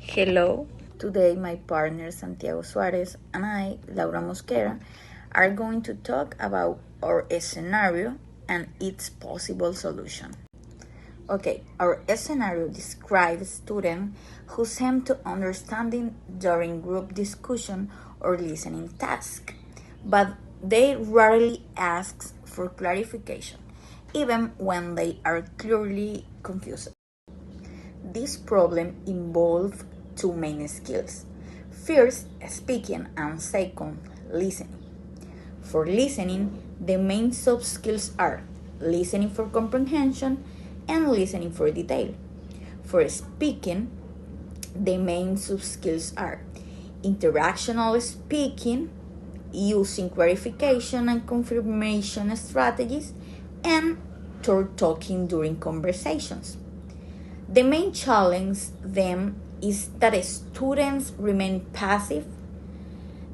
Hello. Today my partner Santiago Suárez and I, Laura Mosquera, are going to talk about our scenario and its possible solution. Okay, our scenario describes students who seem to understanding during group discussion or listening task, but they rarely ask for clarification, even when they are clearly confused. This problem involves two main skills. First, speaking, and second, listening. For listening, the main soft skills are listening for comprehension and listening for detail. For speaking, the main soft skills are interactional speaking, using clarification and confirmation strategies, and third talking during conversations. The main challenge then is that students remain passive.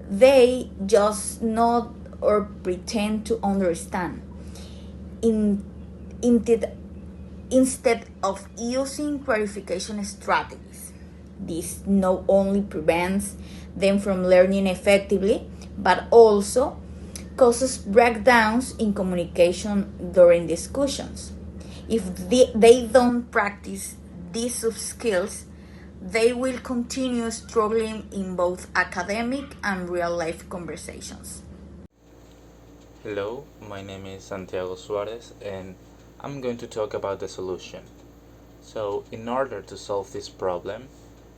They just nod or pretend to understand in, instead of using clarification strategies. This not only prevents them from learning effectively, but also causes breakdowns in communication during discussions. If they don't practice these soft skills, they will continue struggling in both academic and real life conversations. Hello, my name is Santiago Suárez and I'm going to talk about the solution. So, in order to solve this problem,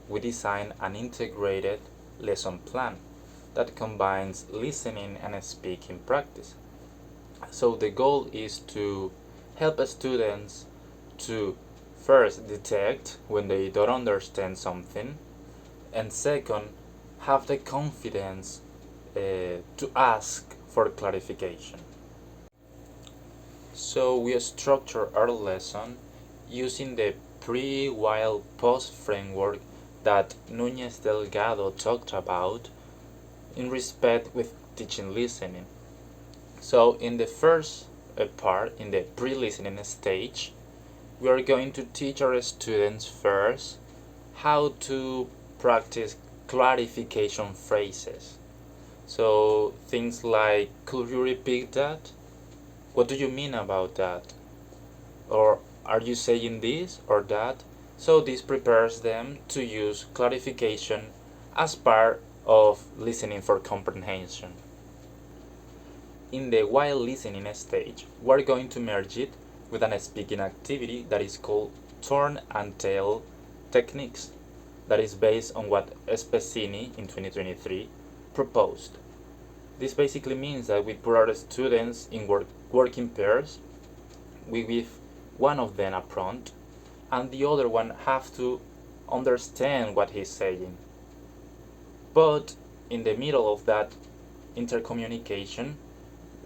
we designed an integrated lesson plan that combines listening and speaking practice. So, the goal is to help students to first detect when they don't understand something, and second, have the confidence to ask for clarification. So we structure our lesson using the pre-while post framework that Núñez Delgado talked about in respect with teaching listening. So in the first part, in the pre-listening stage, we are going to teach our students first how to practice clarification phrases. So things like, could you repeat that? What do you mean about that? Or are you saying this or that? So this prepares them to use clarification as part of listening for comprehension. In the while listening stage, we're going to merge it with an speaking activity that is called turn and tell techniques, that is based on what Spessini in 2023 proposed. This basically means that we put our students in working pairs. We give one of them a prompt and the other one have to understand what he's saying. But in the middle of that intercommunication,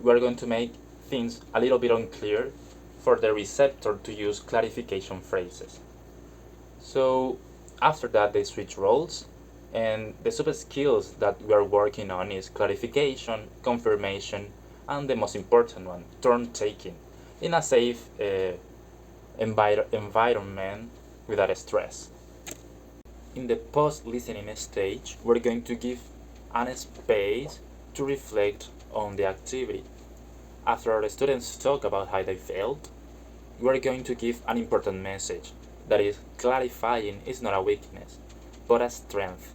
we're going to make things a little bit unclear for the receptor to use clarification phrases. So after that they switch roles, and the sub skills that we are working on is clarification, confirmation, and the most important one, turn taking, in a safe environment without stress. In the post-listening stage, we're going to give an space to reflect on the activity. After our students talk about how they felt, we're going to give an important message, that is, clarifying is not a weakness, but a strength,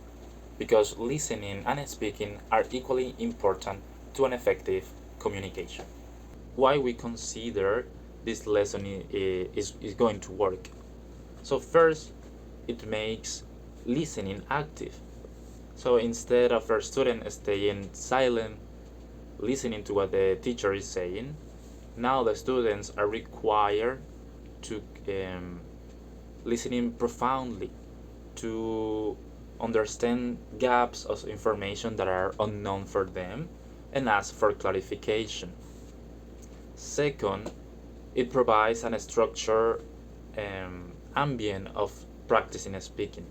because listening and speaking are equally important to an effective communication. Why we consider this lesson is going to work. So first, it makes listening active. So instead of our student staying silent, listening to what the teacher is saying, now the students are required to listening profoundly, to understand gaps of information that are unknown for them and ask for clarification. Second, it provides a structured ambient of practicing speaking.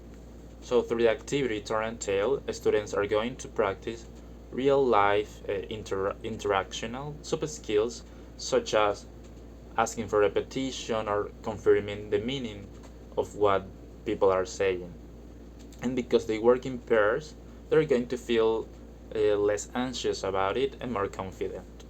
So through the activity turn and tell, students are going to practice real life interactional soft skills such as asking for repetition or confirming the meaning of what people are saying. And because they work in pairs, they're going to feel less anxious about it and more confident.